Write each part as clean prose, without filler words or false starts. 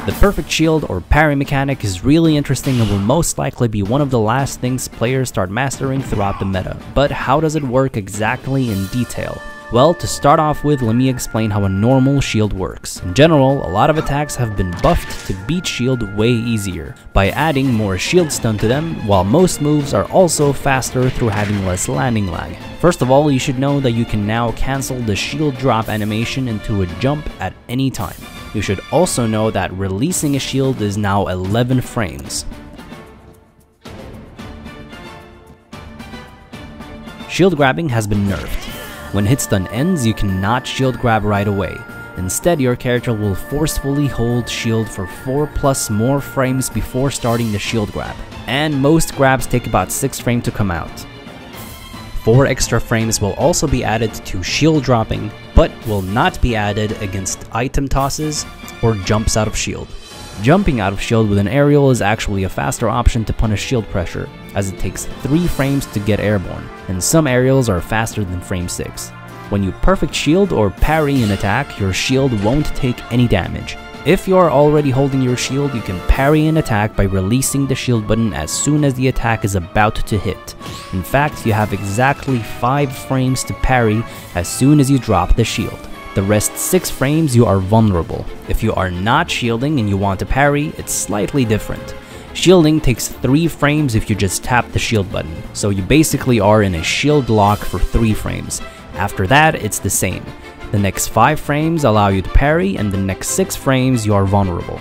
The perfect shield or parry mechanic is really interesting and will most likely be one of the last things players start mastering throughout the meta. But how does it work exactly in detail? Well, to start off with, let me explain how a normal shield works. In general, a lot of attacks have been buffed to beat shield way easier, by adding more shield stun to them, while most moves are also faster through having less landing lag. First of all, you should know that you can now cancel the shield drop animation into a jump at any time. You should also know that releasing a shield is now 11 frames. Shield grabbing has been nerfed. When hit stun ends, you cannot shield grab right away. Instead, your character will forcefully hold shield for 4+ more frames before starting the shield grab. And most grabs take about 6 frames to come out. 4 extra frames will also be added to shield dropping, but will not be added against item tosses or jumps out of shield. Jumping out of shield with an aerial is actually a faster option to punish shield pressure, as it takes 3 frames to get airborne, and some aerials are faster than frame 6. When you perfect shield or parry an attack, your shield won't take any damage. If you are already holding your shield, you can parry an attack by releasing the shield button as soon as the attack is about to hit. In fact, you have exactly 5 frames to parry as soon as you drop the shield. The rest 6 frames you are vulnerable. If you are not shielding and you want to parry, it's slightly different. Shielding takes 3 frames if you just tap the shield button, so you basically are in a shield lock for 3 frames. After that, it's the same. The next 5 frames allow you to parry, and the next 6 frames you are vulnerable.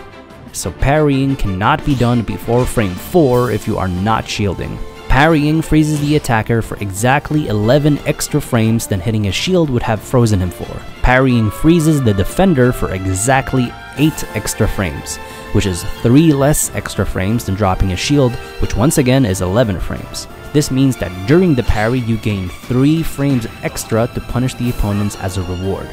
So parrying cannot be done before frame 4 if you are not shielding. Parrying freezes the attacker for exactly 11 extra frames than hitting a shield would have frozen him for. Parrying freezes the defender for exactly 8 extra frames, which is 3 less extra frames than dropping a shield, which once again is 11 frames. This means that during the parry you gain 3 frames extra to punish the opponents as a reward.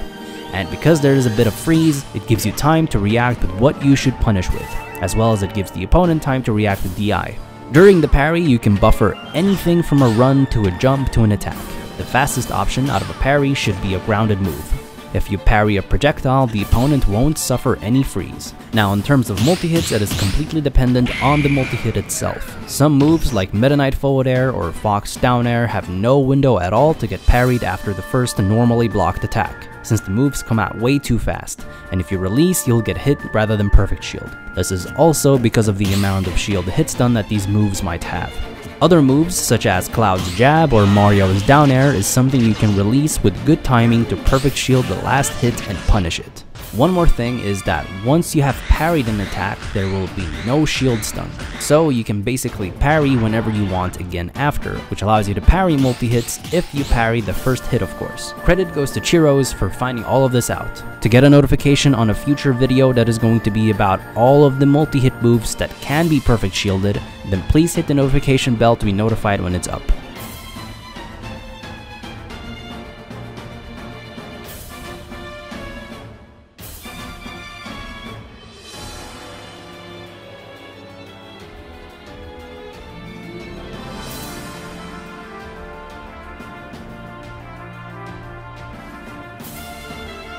And because there is a bit of freeze, it gives you time to react with what you should punish with, as well as it gives the opponent time to react with DI. During the parry, you can buffer anything from a run to a jump to an attack. The fastest option out of a parry should be a grounded move. If you parry a projectile, the opponent won't suffer any freeze. Now, in terms of multi-hits, it is completely dependent on the multi-hit itself. Some moves like Meta Knight forward air or Fox down air have no window at all to get parried after the first normally blocked attack, since the moves come out way too fast, and if you release, you'll get hit rather than perfect shield. This is also because of the amount of shield hit stun that these moves might have. Other moves, such as Cloud's jab or Mario's down air, is something you can release with good timing to perfect shield the last hit and punish it. One more thing is that once you have parried an attack, there will be no shield stun, so you can basically parry whenever you want again after, which allows you to parry multi-hits if you parry the first hit, of course. Credit goes to Chiros for finding all of this out. To get a notification on a future video that is going to be about all of the multi-hit moves that can be perfect shielded, then please hit the notification bell to be notified when it's up.